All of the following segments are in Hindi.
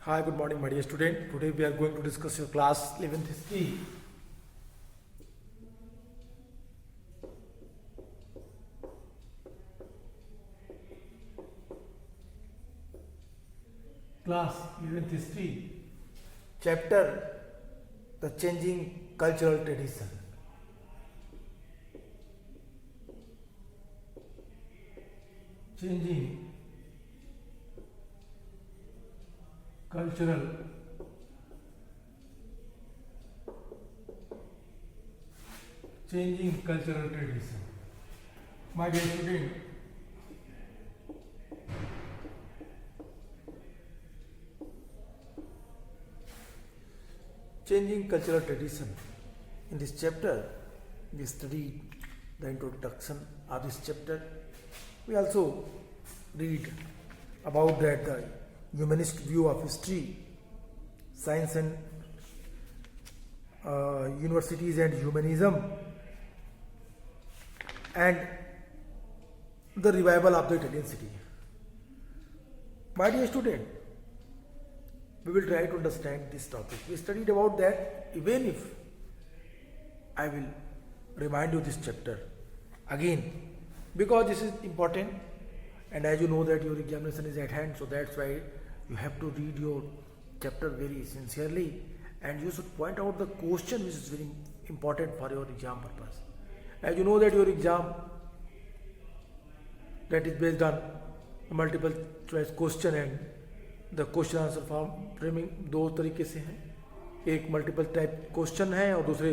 Hi, good morning, my dear student. Today we are going to discuss your class 11th history. Class 11th history. Chapter The Changing Cultural Tradition. Changing cultural tradition. My dear student, changing cultural tradition. In this chapter, we studied the introduction of this chapter. We also read about that the humanist view of history, science and universities and humanism, and the revival of the Italian city. My dear student, we will try to understand this topic. We studied about that. Even if I will remind you this chapter again, because this is important, and as you know that your examination is at hand, so that's why you have to read your chapter very sincerely, and you should point out the question which is very important for your exam purpose. As you know that your exam that is based on multiple choice question, and the question answer form framing दो तरीके से है. एक मल्टीपल टाइप क्वेश्चन है और दूसरे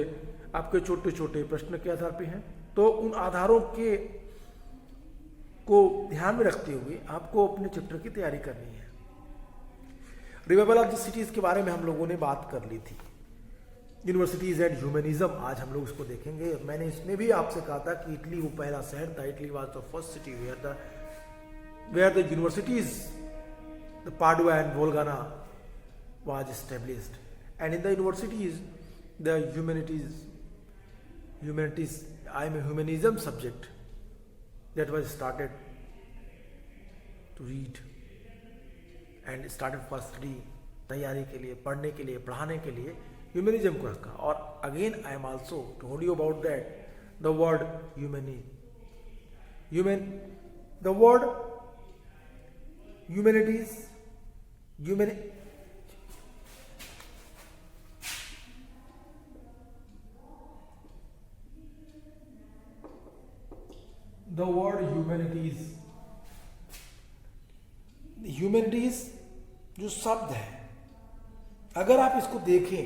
आपके छोटे छोटे प्रश्न के आधार पे हैं. तो उन आधारों के को ध्यान में रखते हुए आपको अपने चैप्टर की तैयारी करनी है. रिवाइवल ऑफ द सिटीज के बारे में हम लोगों ने बात कर ली थी. यूनिवर्सिटीज एंड ह्यूमनिज्म आज हम लोग इसको देखेंगे. मैंने इसमें भी आपसे कहा था कि इटली वो पहला शहर था. Italy was the first city where the universities the Padua and Volgana was established, and in the universities the humanism subject that was started to read and started for study, तैयारी के लिए, पढ़ने के लिए, पढ़ाने के लिए ह्यूमनिज्म को रखा. और again I am also told you about that the word humanities the word humanities जो शब्द है, अगर आप इसको देखें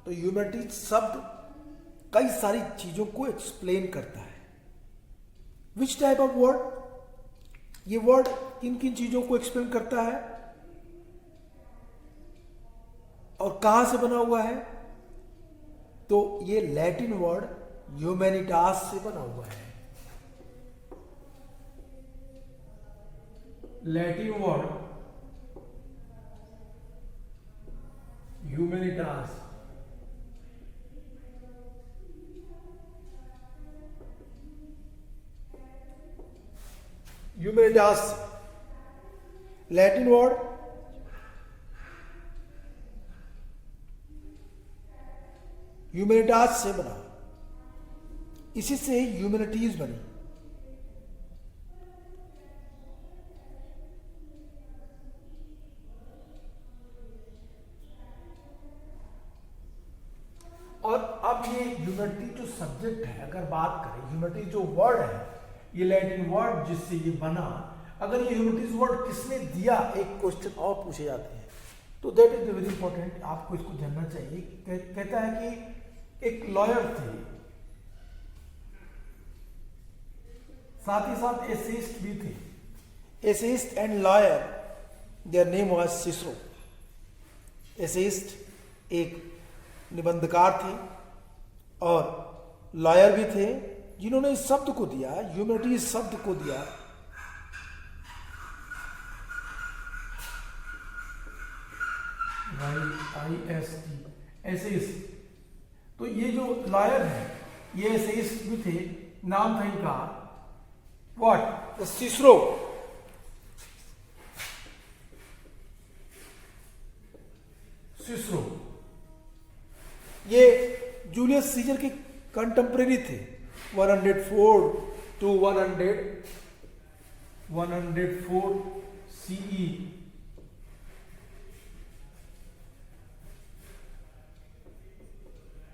तो ह्यूमैनिटीज शब्द कई सारी चीजों को एक्सप्लेन करता है. Which type of word? ये वर्ड किन किन चीजों को एक्सप्लेन करता है और कहां से बना हुआ है? तो ये लैटिन वर्ड ह्यूमैनिटास से बना हुआ है. लैटिन वर्ड ह्यूमैनिटास लैटिन वर्ड ह्यूमैनिटास से बना. इसी से ह्यूमैनिटीज बनी. और अब ये ह्यूमैनिटी जो सब्जेक्ट है, अगर बात करें ह्यूमैनिटी जो वर्ड है, ये लैटिन वर्ड जिससे ये बना, अगर ये ह्यूमैनिटीज वर्ड किसने दिया, एक क्वेश्चन और पूछे जाते हैं. तो दैट इज वेरी इंपॉर्टेंट, आपको इसको जानना चाहिए. कहता है कि एक लॉयर थे, साथ ही साथ एसेइस्ट भी थे. Essayist and lawyer, their name was Cicero. Essayist एक निबंधकार थे और लॉयर भी थे, जिन्होंने इस शब्द को दिया, ह्यूमैनिटीज शब्द को दिया. IST essayist. तो ये जो लॉयर है ये एसेइस्ट भी थे. नाम था इनका व्हाट? सिसरो. सिसरो, ये जूलियस सीजर के कंटेम्परेरी थे। 104 to 104 CE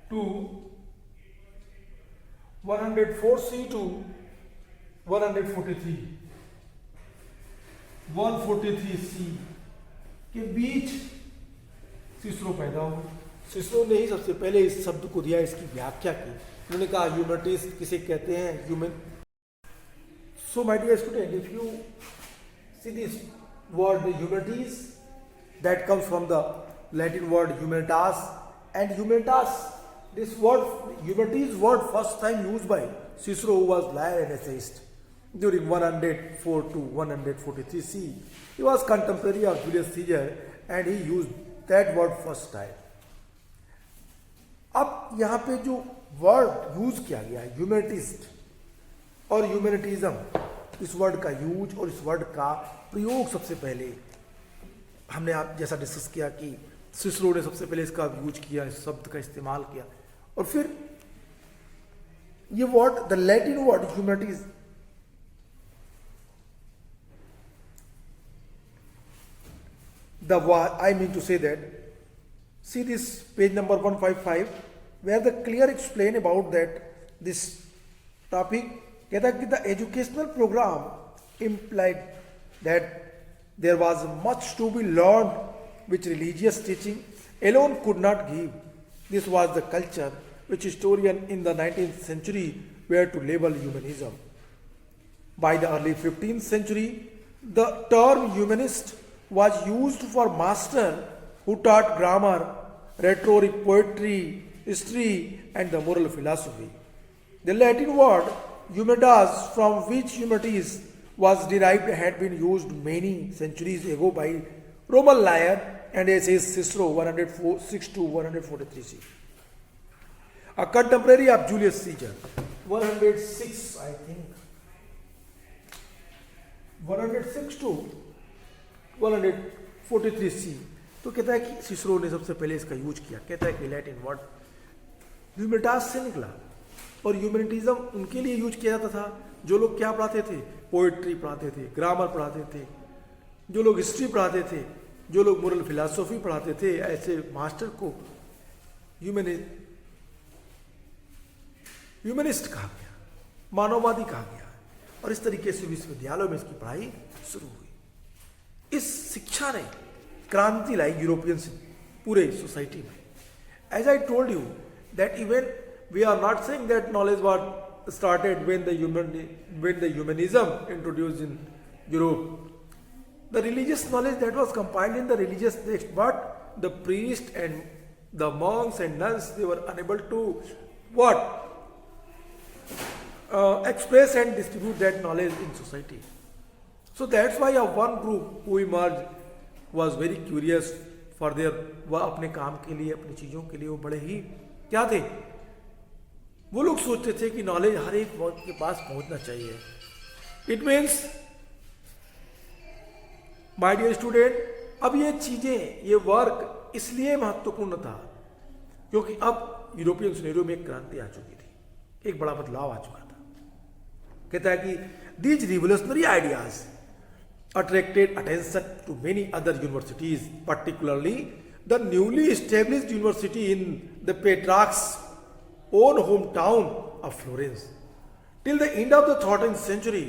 to 104 CE to 143 C के बीच सिसरो पैदा हुआ। सिसरो ने ही सबसे पहले इस शब्द को दिया, इसकी व्याख्या की। उन्होंने कहा ह्यूमनिटीज किसे कहते हैं, human. So my dear student, if you see this word humanities, that comes from the Latin word humanitas, and humanitas, this word humanities word first time used by Cicero, who was lawyer and essayist during 104 to 143 C. He was contemporary of Julius Caesar and he used that word first time. अब यहाँ पे जो वर्ड यूज किया गया है ह्यूमनिटिस्ट और ह्यूमनिटिज्म, इस वर्ड का यूज और इस वर्ड का प्रयोग सबसे पहले हमने आप जैसा डिस्कस किया कि सिसरो ने सबसे पहले इसका यूज किया, इस शब्द का इस्तेमाल किया, और फिर ये word the Latin word humanities, I mean to say that, see this page number 155 where the clear explain about that this topic, कहता है कि the educational program implied that there was much to be learned which religious teaching alone could not give. This was the culture which historians in the 19th century were to label humanism. By the early 15th century, the term humanist was used for master who taught grammar, rhetoric, poetry, history, and the moral philosophy. The Latin word humanitas, from which humanities was derived, had been used many centuries ago by Roman lawyer and essayist Cicero 106 to 143 C. A contemporary of Julius Caesar, 106 I think, 106 to 143 C. तो कहता है कि सिसरो ने सबसे पहले इसका यूज किया। कहता है कि लैटिन वर्ड ह्यूमनिटास से निकला और ह्यूमनिटिज्म उनके लिए यूज किया जाता था जो लोग क्या पढ़ाते थे, पोएट्री पढ़ाते थे, ग्रामर पढ़ाते थे, जो लोग हिस्ट्री पढ़ाते थे, जो लोग मोरल फिलॉसफी पढ़ाते थे, ऐसे मास्टर को ह्यूमनिस्ट कहा गया, मानववादी कहा गया। और इस तरीके से विश्वविद्यालयों में इसकी पढ़ाई शुरू हुई। इस शिक्षा ने क्रांति लाई यूरोपियन पूरे सोसाइटी में। As I told you that even we are not saying that knowledge was started when the humanism introduced in Europe. The religious knowledge that was compiled in the religious text, but the priests and the monks and nuns, they were unable to express and distribute that knowledge in society. So that's why one group who emerged was very curious for their, वह अपने काम के लिए, अपनी चीज़ों के लिए वो बड़े ही क्या थे, वो लोग सोचते थे कि नॉलेज हर एक के पास पहुंचना चाहिए। It means my dear student, अब ये चीजें, ये वर्क इसलिए महत्वपूर्ण था क्योंकि अब यूरोपियन सिनेरियो में एक क्रांति आ चुकी थी, एक बड़ा बदलाव आ चुका था। कहता है कि these revolutionary ideas attracted attention to many other universities, particularly the newly established university in the Petrarch's own hometown of Florence. Till the end of the 13th century,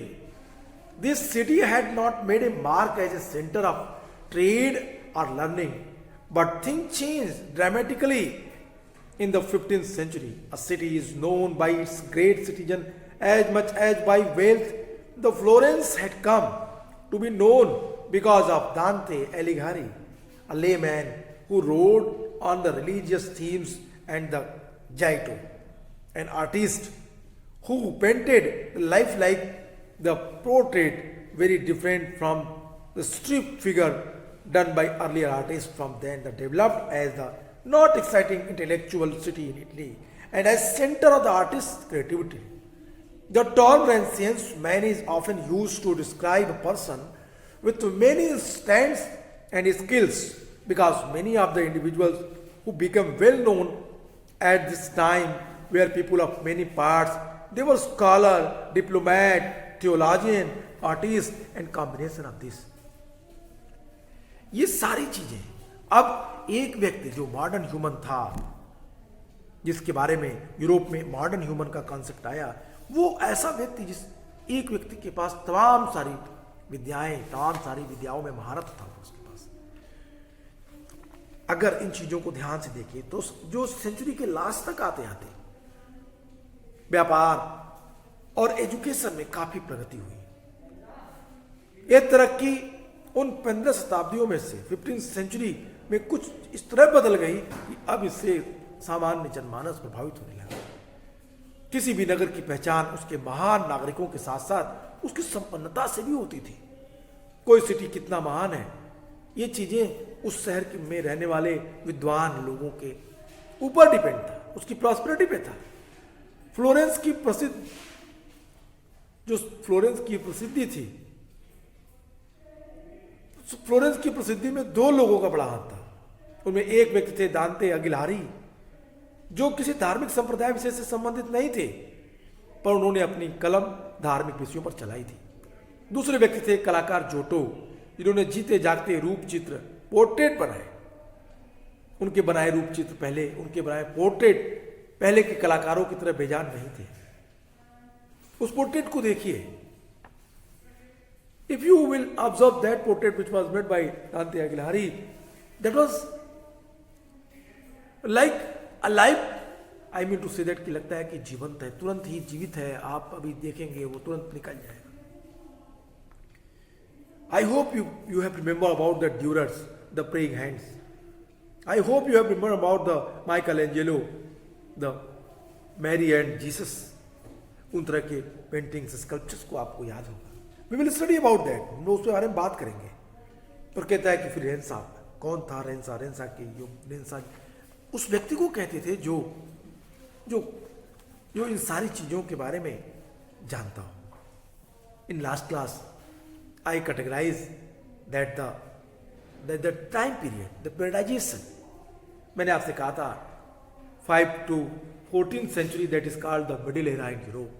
this city had not made a mark as a center of trade or learning, but things changed dramatically in the 15th century. A city is known by its great citizen as much as by wealth. The Florence had come to be known because of Dante Alighieri, a layman who wrote on the religious themes, and the Giotto, an artist who painted life like the portrait, very different from the strip figure done by earlier artists from then, that developed as the not exciting intellectual city in Italy and as center of the artist's creativity. The term Renaissance man is often used to describe a person with many talents and skills because many of the individuals who became well known at this time were people of many parts. They were scholar, diplomat, theologian, artist, and combination of this. ये सारी चीजें, अब एक व्यक्ति जो मॉडर्न ह्यूमन था, जिसके बारे में यूरोप में मॉडर्न ह्यूमन का कॉन्सेप्ट आया, वो ऐसा व्यक्ति जिस एक व्यक्ति के पास तमाम सारी विद्याएं, तमाम सारी विद्याओं में महारत था उसके पास। अगर इन चीजों को ध्यान से देखें तो जो सेंचुरी के लास्ट तक आते आते व्यापार और एजुकेशन में काफी प्रगति हुई। यह तरक्की उन 15 शताब्दियों में से 15th सेंचुरी में कुछ इस तरह बदल गई कि अब इससे सामान्य जनमानस प्रभावित होने लगा। किसी भी नगर की पहचान उसके महान नागरिकों के साथ साथ उसकी संपन्नता से भी होती थी। कोई सिटी कितना महान है, ये चीजें उस शहर में रहने वाले विद्वान लोगों के ऊपर डिपेंड था, उसकी प्रॉस्पेरिटी पे था। फ्लोरेंस की प्रसिद्धि थी, फ्लोरेंस की प्रसिद्धि में दो लोगों का बड़ा हाथ था। उनमें एक व्यक्ति थे दांते अगिलहारी, जो किसी धार्मिक संप्रदाय विशेष से संबंधित नहीं थे, पर उन्होंने अपनी कलम धार्मिक विषयों पर चलाई थी। दूसरे व्यक्ति थे कलाकार जोटो, जिन्होंने जीते जागते रूप चित्र पोर्ट्रेट बनाए। उनके बनाए रूप चित्र पहले, उनके बनाए पोर्ट्रेट पहले के कलाकारों की तरह बेजान नहीं थे। उस पोर्ट्रेट को देखिए। If you will observe that portrait which was made by Dante Alighieri, that was like alive. I mean to say that कि लगता है कि जीवंत है, तुरंत ही जीवित है। आप अभी देखेंगे वो तुरंत निकल जाएगा। I hope you have remembered about the Durers, the praying hands. I hope you have remembered about the Michelangelo, the Mary and Jesus. उन तरह के पेंटिंग्स, स्कल्पचर्स को आपको याद होगा। We will study about that. हम लोग उसके बारे में बात करेंगे। और कहता है कि फिर रेंसा कौन था? रेंसा के रेंसा उस व्यक्ति को कहते थे जो जो जो इन सारी चीजों के बारे में जानता हो। In last class I categorise that the time period, the periodisation. मैंने आपसे कहा था 5 to 14th century that is called the middle era in Europe.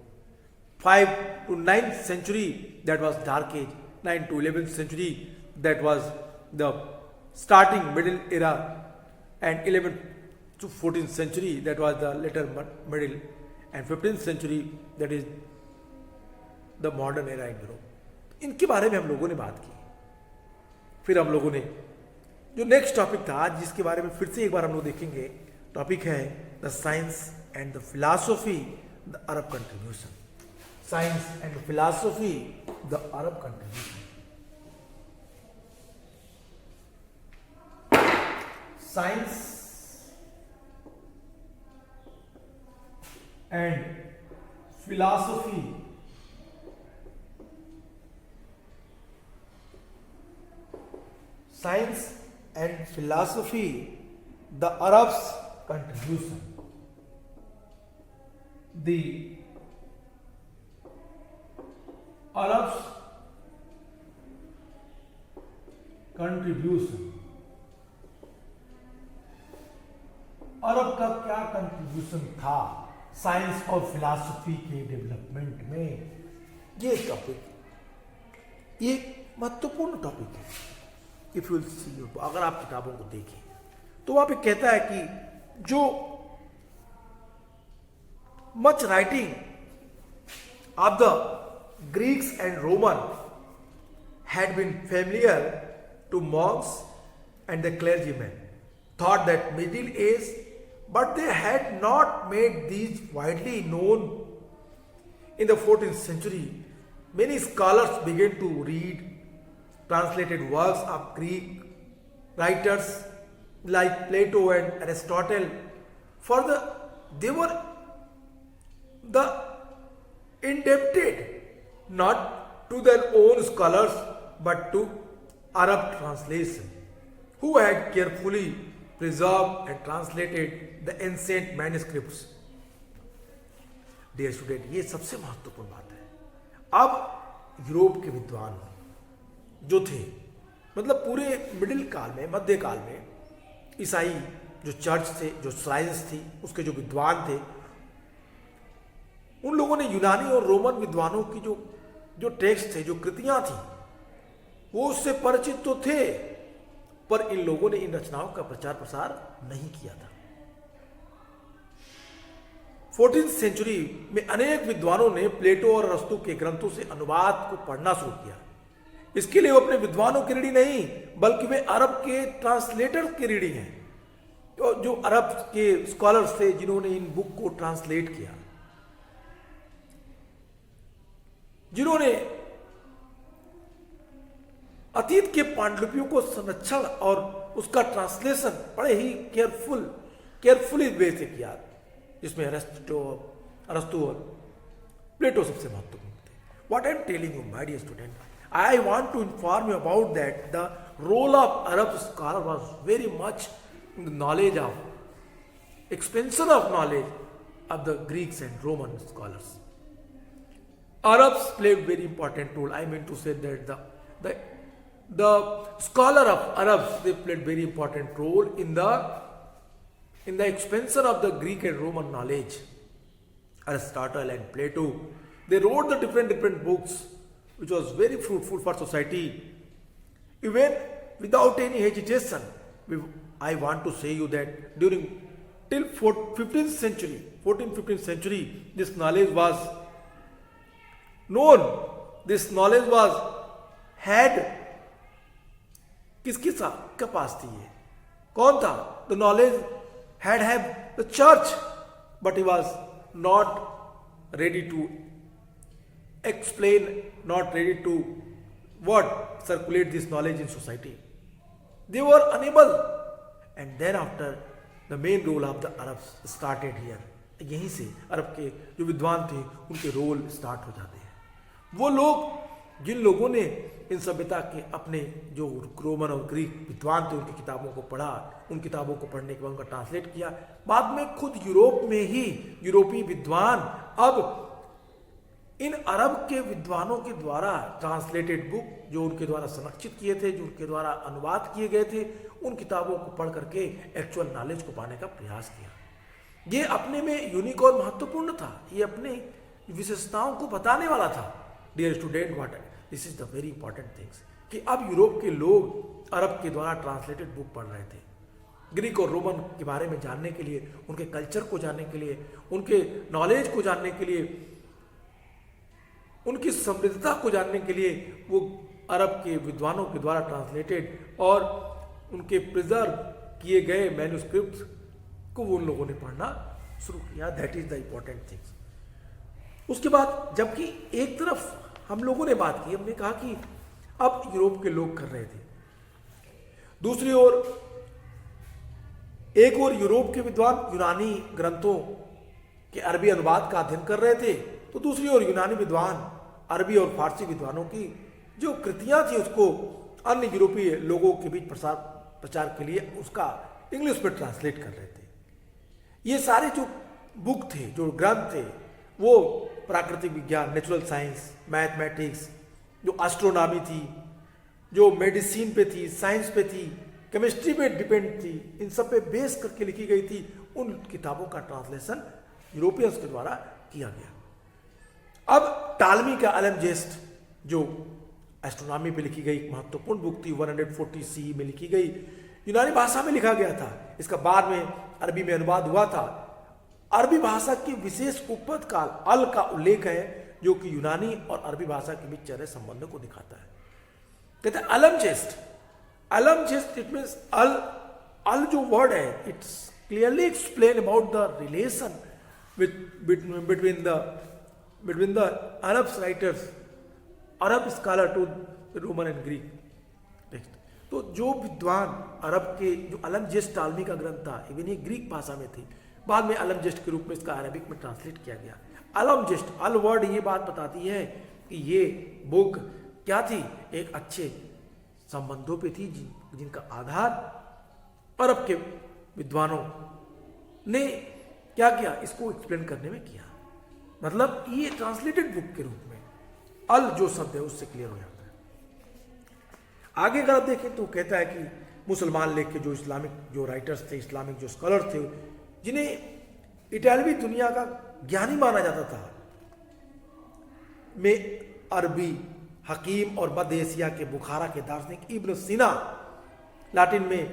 5 to 9th century that was dark age. 9 to 11th century that was the starting middle era, and 11th to 14th century that was the later middle, and 15th century that is the modern era in Europe. इनके बारे में हम लोगों ने बात की। फिर हम लोगों ने जो नेक्स्ट टॉपिक था आज, जिसके बारे में फिर से एक बार हम लोग देखेंगे, टॉपिक है the science and the philosophy, the Arab contribution. Science and philosophy, the Arab contribution. Science and philosophy, science and philosophy, the Arabs' contribution. The Arabs' contribution. अरब का क्या कंट्रीब्यूशन था साइंस और फिलॉसफी के डेवलपमेंट में, ये टॉपिक ये महत्वपूर्ण टॉपिक है। इफ यू सी, अगर आप किताबों को देखें तो वहां पे कहता है कि जो much writing of the Greeks and Romans had been familiar to monks and the clergymen, thought that Middle Age, but they had not made these widely known. In the 14th century, many scholars began to read translated works of Greek writers like Plato and Aristotle. They were the indebted not to their own scholars but to Arab translation, who had carefully preserved and translated the ancient manuscripts. Dear student, ये सबसे महत्वपूर्ण बात है। अब यूरोप के विद्वान जो थे मतलब पूरे मिडिल काल में, मध्य काल में ईसाई जो चर्च थे, जो साइंस थी, उसके जो विद्वान थे, उन लोगों ने यूनानी और रोमन विद्वानों की जो टेक्स्ट थे, जो कृतियां थी, वो उससे परिचित तो थे, पर इन लोगों ने इन रचनाओं का प्रचार प्रसार नहीं किया था। 14th सेंचुरी में अनेक विद्वानों ने प्लेटो और अरस्तु के ग्रंथों से अनुवाद को पढ़ना शुरू किया। इसके लिए वो अपने विद्वानों की रीढ़ी नहीं, बल्कि वे अरब के ट्रांसलेटर की रीढ़ी हैं, तो जो अरब के स्कॉलर्स थे जिन्होंने इन बुक को ट्रांसलेट किया, जिन्होंने अतीत के पांडुलिपियों को संरक्षण और उसका ट्रांसलेशन बड़े ही केयरफुली वे से किया, जिसमें अरस्तु और प्लेटो सबसे महत्वपूर्ण थे। What I am telling you my dear student, I want to inform you about that the role of Arab scholar was very much in the knowledge of, expansion of knowledge of the Greeks and Roman scholars. Arabs played very important role. I mean to say that the scholar of Arabs, they played very important role in the expansion of the Greek and Roman knowledge. Aristotle and Plato, they wrote the different books, which was very fruitful for society. Even without any hesitation, I want to say you that during till 15th century, this knowledge was known. This knowledge was had किसके पास थी? ये कौन था? The knowledge had the church, but he was not ready to explain, not ready to circulate this knowledge in society. They were unable, and then after the main role of the Arabs started here. यहीं से अरब के जो विद्वान थे उनके रोल स्टार्ट हो जाते हैं। वो लोग जिन लोगों ने इन सभ्यता के अपने जो रोमन और ग्रीक विद्वान थे उनकी किताबों को पढ़ा, उन किताबों को पढ़ने के बाद उनका ट्रांसलेट किया, बाद में खुद यूरोप में ही यूरोपीय विद्वान अब इन अरब के विद्वानों के द्वारा ट्रांसलेटेड बुक, जो उनके द्वारा संरक्षित किए थे, जो उनके द्वारा अनुवाद किए गए थे, उन किताबों को पढ़ करके एक्चुअल नॉलेज को पाने का प्रयास किया। ये अपने में यूनिक और महत्वपूर्ण था, ये अपने विशेषताओं को बताने वाला था। Dear student, what this is the very important things, कि अब यूरोप के लोग अरब के द्वारा ट्रांसलेटेड बुक पढ़ रहे थे। ग्रीक और रोमन के बारे में जानने के लिए, उनके कल्चर को जानने के लिए, उनके नॉलेज को जानने के लिए, उनकी समृद्धता को जानने के लिए वो अरब के विद्वानों के द्वारा ट्रांसलेटेड और उनके प्रिजर्व किए गए मैन्युस्क्रिप्ट को वो उन लोगों ने पढ़ना शुरू किया। That is the important things. उसके बाद जबकि एक तरफ हम लोगों ने बात की, हमने कहा कि अब यूरोप के लोग कर रहे थे, दूसरी ओर एक और यूरोप के विद्वान यूनानी ग्रंथों के अरबी अनुवाद का अध्ययन कर रहे थे, तो दूसरी ओर यूनानी विद्वान अरबी और फारसी विद्वानों की जो कृतियां थी उसको अन्य यूरोपीय लोगों के बीच प्रचार के लिए उसका इंग्लिश में ट्रांसलेट कर रहे थे। ये सारे जो बुक थे, जो ग्रंथ थे, वो प्राकृतिक विज्ञान, नेचुरल साइंस, मैथमेटिक्स, जो एस्ट्रोनॉमी थी, जो मेडिसिन पे थी, साइंस पे थी, केमिस्ट्री पे डिपेंड थी, इन सब पे बेस करके लिखी गई थी। उन किताबों का ट्रांसलेशन यूरोपियंस के द्वारा किया गया। अब टालमी का अलमजेस्ट जो एस्ट्रोनॉमी पे लिखी गई महत्वपूर्ण बुक थी, 140 CE में लिखी गई, यूनानी भाषा में लिखा गया था। इसका बाद में अरबी में अनुवाद हुआ था। अरबी भाषा की विशेष उपपद काल अल का उल्लेख है, जो कि यूनानी और अरबी भाषा के बीच चल रहे संबंधों को दिखाता है। कहते हैं अलमजेस्ट, इट मीन्स अल जो वर्ड है, it's clearly explain about the relation between the Arab writers, Arab scholar to Roman and Greek text. तो जो विद्वान अरब के, जो अलमजेस्ट टालमी का ग्रंथ था, इवन ये ग्रीक भाषा में थी, बाद में अलमजेस्ट के रूप में इसका अरबिक में ट्रांसलेट किया गया। अलमजेस्ट, अल वर्ड ये बात बताती है कि ये बुक क्या थी, एक अच्छे संबंधों पे थी जिनका आधार अरब के विद्वानों ने क्या किया, इसको एक्सप्लेन करने में किया। मतलब ये ट्रांसलेटेड बुक के रूप में अल जो शब्द है उससे क्लियर हो जाता है। आगे अगर आप देखें तो कहता है कि मुसलमान लेख के जो इस्लामिक जो राइटर्स थे, इस्लामिक जो स्कॉलर थे, जिन्हें इटालवी दुनिया का ज्ञानी माना जाता था, में अरबी हकीम और मध्य एशिया के बुखारा के दार्शनिक इब्न सीना, लाटिन में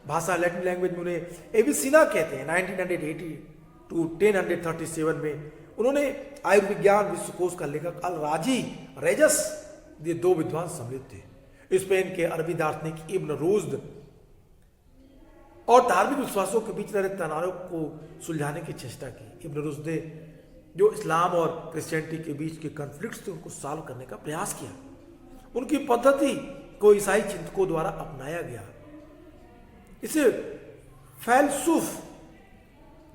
भाषा लैटिन लैंग्वेज में उन्हें एविसिना कहते हैं, 1980 टू 1037 में उन्होंने आयुर्विज्ञान विश्वकोश का लेखक अल राजी रेजस, ये दो विद्वान सम्मिलित थे। स्पेन के अरबी दार्शनिक इब्न रुश्द और धार्मिक विश्वासों के बीच रहे तनाव को सुलझाने की चेष्टा की। इब्न रुश्द ने जो इस्लाम और क्रिश्चियनिटी के बीच के कॉन्फ्लिक्ट्स थे उनको सॉल्व करने का प्रयास किया। उनकी पद्धति को ईसाई चिंतकों द्वारा अपनाया गया। इसे फैलसूफ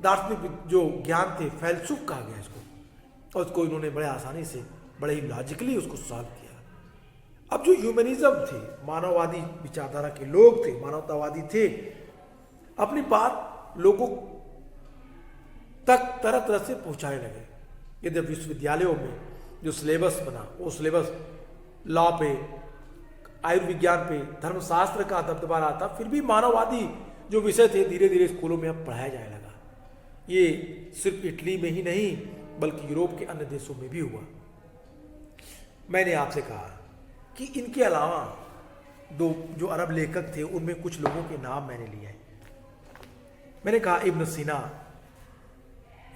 दार्शनिक जो ज्ञान थे, फैलसूफ कहा गया इसको, और उसको इन्होंने बड़े आसानी से, बड़े ही लॉजिकली उसको सॉल्व किया। अब जो ह्यूमनिज्म थे, मानववादी विचारधारा के लोग थे, मानवतावादी थे, अपनी बात लोगों तक तरह तरह से पहुंचाने लगे। यदि विश्वविद्यालयों में जो सिलेबस बना, वो सिलेबस लॉ पे, आयुर्विज्ञान पे, धर्मशास्त्र का दबदबा रहा था, फिर भी मानववादी जो विषय थे धीरे धीरे स्कूलों में अब पढ़ाया जाने लगा। ये सिर्फ इटली में ही नहीं बल्कि यूरोप के अन्य देशों में भी हुआ। मैंने आपसे कहा कि इनके अलावा दो जो अरब लेखक थे उनमें कुछ लोगों के नाम मैंने लिए हैं। मैंने कहा इब्न सीना,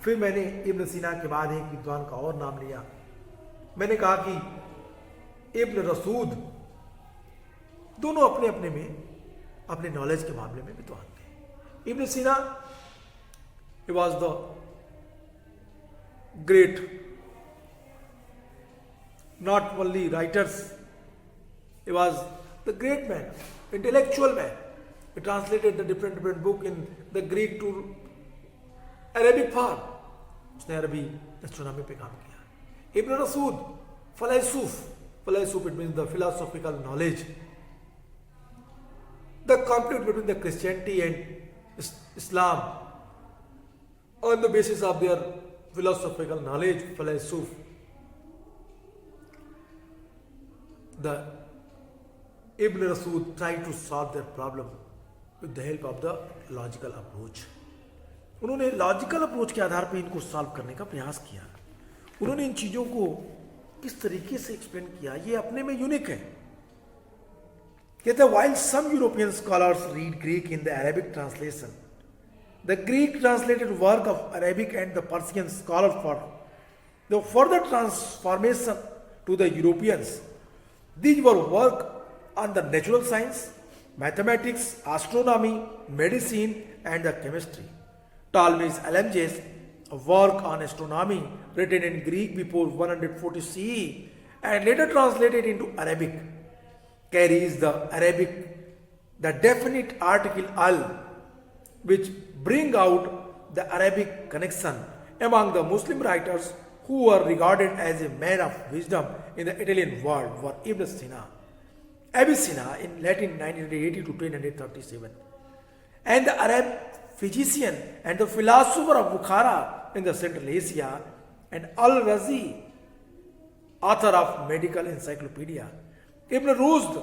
फिर मैंने इब्न सीना के बाद एक विद्वान का और नाम लिया। मैंने कहा कि इब्न रसूद, दोनों अपने अपने में अपने नॉलेज के मामले में विद्वान थे। इब्न सीना he was the great, not only writers, he was the great man, intellectual man. He translated the different book in the Greek to Arabic form. उसने अरबी एस्ट्रोनॉमी पे काम किया। इब्न रसूद फलसूफ, it means the philosophical knowledge. The conflict between the Christianity and Islam on the basis of their philosophical knowledge, philosoph. The Ibn Rasood tried to solve their problem with the help of the logical approach. उन्होंने लॉजिकल अप्रोच के आधार पर इनको सॉल्व करने का प्रयास किया। उन्होंने इन चीजों को किस तरीके से एक्सप्लेन किया, ये अपने में यूनिक है। कहते हैं, while some European scholars read Greek in the Arabic translation, the Greek translated work of Arabic and the Persian scholars for the further transformation to the Europeans. These were work on the natural science, mathematics, astronomy, medicine, and the chemistry. Ptolemy's Alamjes, a work on astronomy written in Greek before 140 CE and later translated into Arabic, carries the definite article al, which bring out the Arabic connection among the Muslim writers who were regarded as a man of wisdom in the Italian world were Ibn Sina, Avicenna in Latin 980 to 1037, and the Arab physician and the philosopher of Bukhara in the Central Asia, and Al-Razi, author of Medical Encyclopedia. Ibn Rushd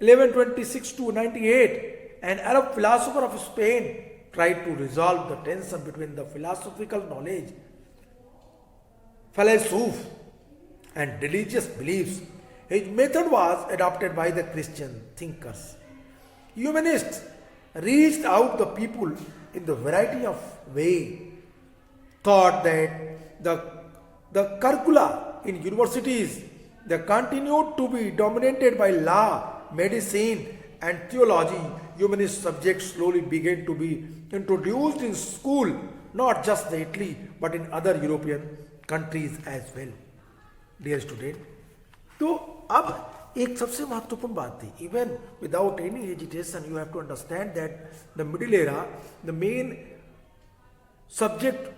1126 to 98, an Arab philosopher of Spain, tried to resolve the tension between the philosophical knowledge, philosophy, and religious beliefs. His method was adopted by the Christian thinkers. Humanists reached out the people in the variety of ways, thought that the curricula in universities they continued to be dominated by law, medicine, and theology. Humanist subjects slowly began to be introduced in school, not just in Italy, but in other European countries as well. Dear student, तो अब एक सबसे महत्वपूर्ण बात थी, even without any hesitation, you have to understand that the middle era, the main subject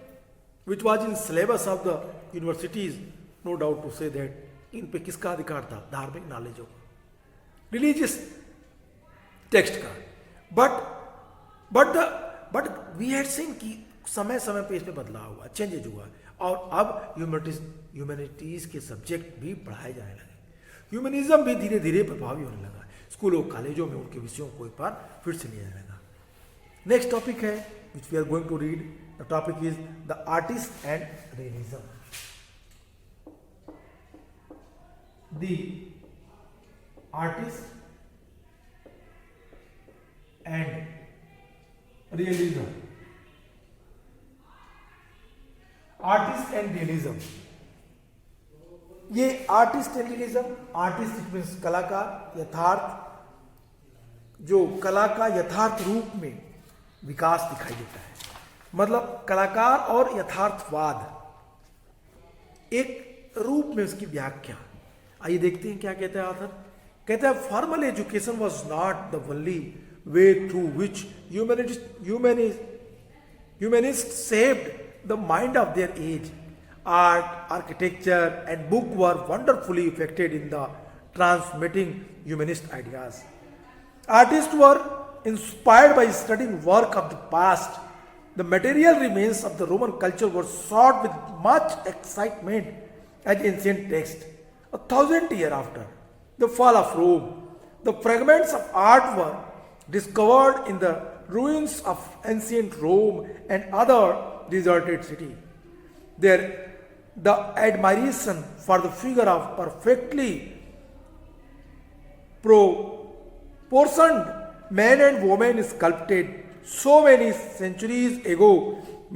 which was in syllabus of the universities, no doubt to say that इन पे किसका अधिकार था? धार्मिक नॉलेज हो, रिलीजियस टेक्स्ट का। बट वी हैड सीन कि समय समय पे इसमें बदलाव हुआ, चेंजेज हुआ, और अब ह्यूमैनिटीज के सब्जेक्ट भी पढ़ाए जाने लगे। ह्यूमनिज्म भी धीरे धीरे प्रभावी होने लगा, स्कूलों कॉलेजों में उनके विषयों को एक बार फिर से लिया जाने लगा। नेक्स्ट टॉपिक है which we are going to read, the topic is the artist and realism. The artist and realism. Artist and realism, ये artist and realism, artist means कलाकार, यथार्थ, जो कला का यथार्थ रूप में विकास दिखाई देता है, मतलब कलाकार और यथार्थवाद एक रूप में उसकी व्याख्या। आइए देखते हैं क्या कहता है ऑथर। कहता है formal education was not the only way through which humanist saved the mind of their age. Art, architecture, and book were wonderfully effective in the transmitting humanist ideas. Artists were inspired by studying work of the past. The material remains of the Roman culture were sought with much excitement as ancient text. 1,000 years after the fall of Rome, the fragments of art were discovered in the ruins of ancient Rome and other deserted cities. The admiration for the figure of perfectly proportioned man and woman sculpted so many centuries ago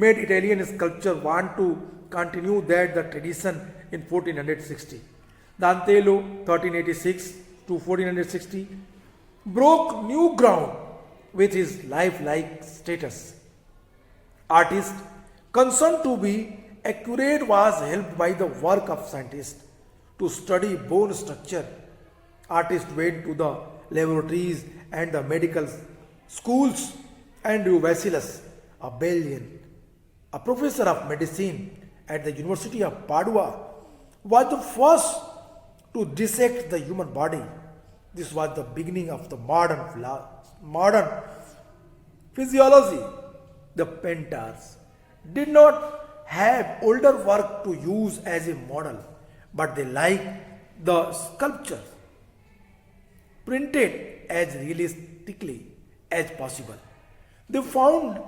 made Italian sculpture want to continue that the tradition in 1460. Dantello 1386 to 1460 broke new ground with his lifelike status. Artist concerned to be accurate was helped by the work of scientists. To study bone structure, artists went to the laboratories and the medical schools. Andrew Vesalius, a Belgian, a professor of medicine at the University of Padua, was the first to dissect the human body. This was the beginning of the modern physiology. The painters did not have older work to use as a model, but they liked the sculpture printed as realistically as possible. They found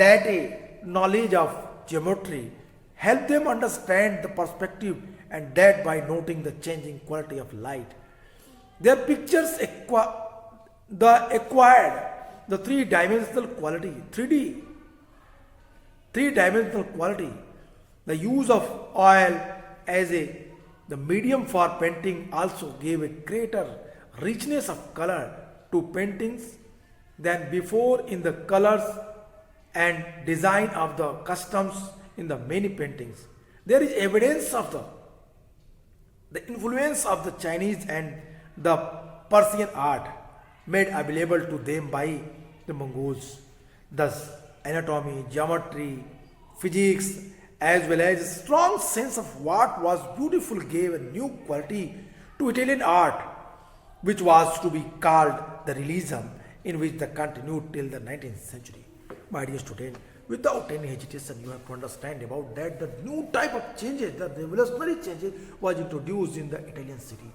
that a knowledge of geometry helped them understand the perspective, and that by noting the changing quality of light, their pictures acquired the three-dimensional quality, 3D. Three-dimensional quality. The use of oil as the medium for painting also gave a greater richness of color to paintings than before in the colors and design of the customs in the many paintings. There is evidence of the influence of the Chinese and the Persian art made available to them by the Mongols. Thus, anatomy, geometry, physics, as well as a strong sense of what was beautiful gave a new quality to Italian art, which was to be called the realism, in which they continued till the 19th century. My dear student, without any hesitation, you have to understand about that the new type of changes, the revolutionary changes was introduced in the Italian city.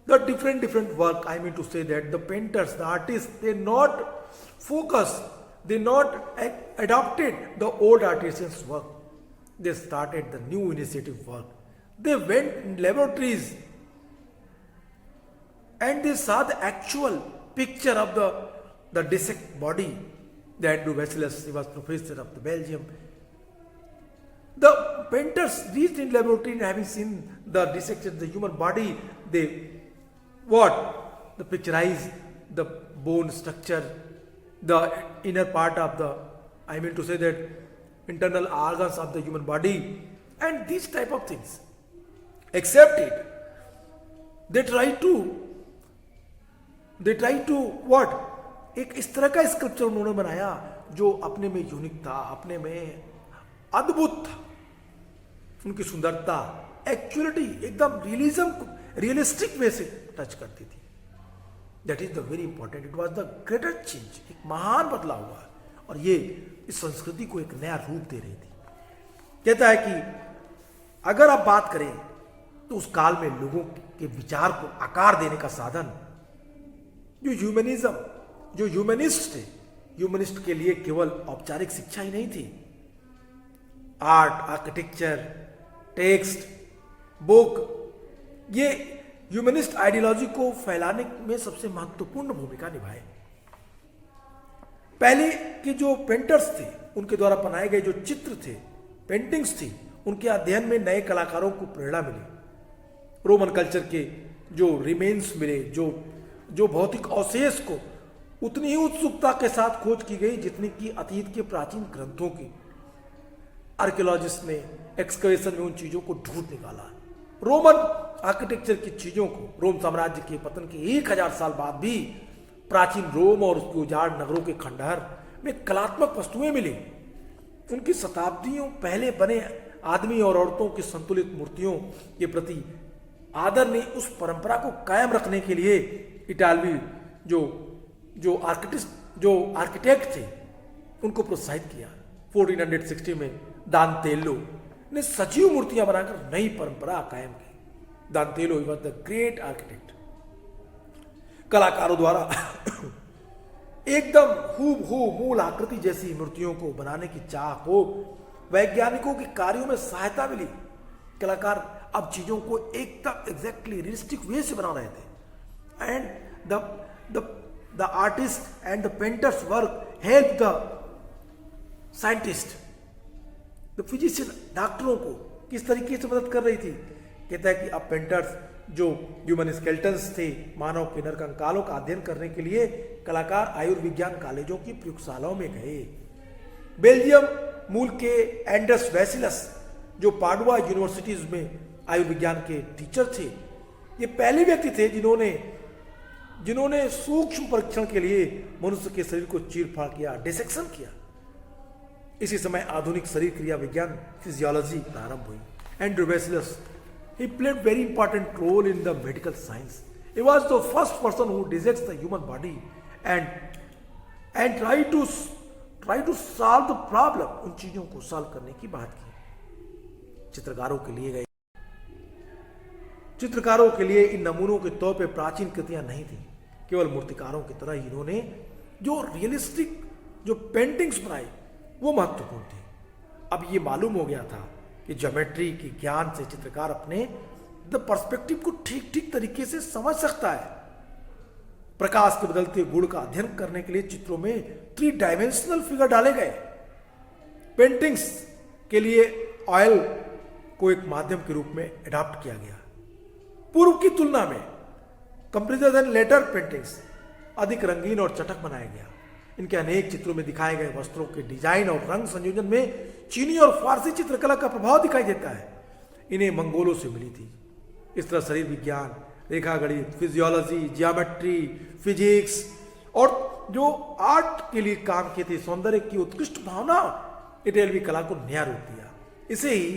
The different work, I mean to say that the painters, the artists, they not focus, they not adopted the old artisans' work. They started the new initiative work. They went in laboratories and they saw the actual picture of the dissect body. The Andrew Vesalius, he was professor of the Belgium. The painters reached in laboratory and having seen the dissection, the human body, they the picturize the bone structure, the inner part of the, I mean to say that internal organs of the human body, and these type of things. Accept it. They try to what? एक इस तरह का स्कल्पचर उन्होंने बनाया जो अपने में यूनिक था, अपने में अद्भुत था, उनकी सुंदरता, एक्चुअलिटी एकदम रियलिस्टिक वे से टच करती थी. That is the very important. It was the greatest change. एक महान बदलाव हुआ और ये इस संस्कृति को एक नया रूप दे रही थी. कहता है कि अगर आप बात करें तो उस काल में लोगों के विचार को आकार देने का साधन जो ह्यूमनिज्म, जो ह्यूमनिस्ट थे, ह्यूमनिस्ट के लिए केवल औपचारिक शिक्षा ही नहीं थी। आर्ट, आर्किटेक्चर, टेक्स्ट, बुक, ये ह्यूमनिस्ट आइडियोलॉजी को फैलाने में सबसे महत्वपूर्ण भूमिका निभाए। पहले के जो पेंटर्स थे उनके द्वारा बनाए गए जो चित्र थे, पेंटिंग्स थी, उनके अध्ययन में नए कलाकारों को प्रेरणा मिली। रोमन कल्चर के जो रिमेन्स मिले, जो भौतिक अवशेष को उतनी ही उत्सुकता के साथ खोज की गई जितनी कि अतीत के प्राचीन ग्रंथों की। आर्कियोलॉजिस्ट ने एक्सकवेशन में उन चीजों को ढूंढ निकाला। रोमन आर्किटेक्चर की चीजों को, रोम साम्राज्य के पतन के 1000 साल बाद भी प्राचीन रोम और उसके उजाड़ नगरों के खंडहर में कलात्मक वस्तुएं मिली। उनकी शताब्दियों पहले बने आदमी और औरतों की संतुलित मूर्तियों के प्रति आदर ने उस परंपरा को कायम रखने के लिए इटालवी जो आर्किटेक्ट थे उनको प्रोत्साहित किया। 1460 में दांतेलो ने सजीव मूर्तियां बनाकर नई परंपरा कायम की। दांतेलो वॉज द ग्रेट आर्किटेक्ट। कलाकारों द्वारा एकदम हूबहू मूल आकृति जैसी मूर्तियों को बनाने की चाह को वैज्ञानिकों के कार्यों में सहायता मिली। कलाकार अब चीजों को एकदम एग्जैक्टली रियलिस्टिक वे से बना रहे थे। And the artist and the painters work help the scientist, the physician, डॉक्टरों को किस तरीके से मदद कर रही थी। कहता है कि अब पेंटर्स जो ह्यूमन स्केल्टन्स थे, मानव के नरकंकालों का अध्ययन करने के लिए कलाकार आयुर्विज्ञान कॉलेजों की प्रयोगशालाओं में गए। बेल्जियम मूल के एंडर्स वेसिलस जो पाडुआ यूनिवर्सिटीज में आयुर्विज्ञान के टीचर थे, ये पहले व्यक्ति थे जिन्होंने सूक्ष्म परीक्षण के लिए मनुष्य के शरीर को चीरफाड़ किया, डिसेक्शन किया। इसी समय आधुनिक शरीर क्रिया विज्ञान, फिजियोलॉजी प्रारंभ हुई। Andrew Vesalius, he played very important role in the medical science. He was the first person who dissects the human body and try to solve the problem. उन चीजों को सॉल्व करने की बात की। चित्रकारों के लिए इन नमूनों के तौर पे प्राचीन कृतियां नहीं थी। केवल मूर्तिकारों की तरह इन्होंने जो रियलिस्टिक जो पेंटिंग्स बनाई वो महत्वपूर्ण थी। अब ये मालूम हो गया था कि ज्योमेट्री के ज्ञान से चित्रकार अपने द पर्सपेक्टिव को ठीक तरीके से समझ सकता है। प्रकाश के बदलते गुण का अध्ययन करने के लिए चित्रों में 3 डायमेंशनल फिगर डाले गए। पेंटिंग्स के लिए ऑयल को एक माध्यम के रूप में एडॉप्ट किया गया। पूर्व की तुलना में कंपेरिजन देन लेटर पेंटिंग्स अधिक रंगीन और चटक बनाया गया। इनके अनेक चित्रों में दिखाए गए वस्त्रों के डिजाइन और रंग संयोजन में चीनी और फारसी चित्रकला का प्रभाव दिखाई देता है। इन्हें मंगोलों से मिली थी। इस तरह शरीर विज्ञान, रेखा गणित, फिजियोलॉजी, जियोमेट्री, फिजिक्स और जो आर्ट के लिए काम किए थे, सौंदर्य की उत्कृष्ट भावना, इटालवी कला को नया रूप दिया। इसे ही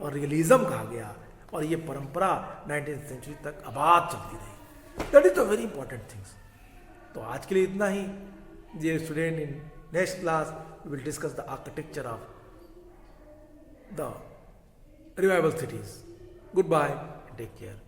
रियलिज्म कहा गया और ये परंपरा 19th सेंचुरी तक आबाद चलती रही। That is the very important things. तो आज के लिए इतना ही। Dear student, in next class we will discuss the architecture of the revival cities. Goodbye and take care.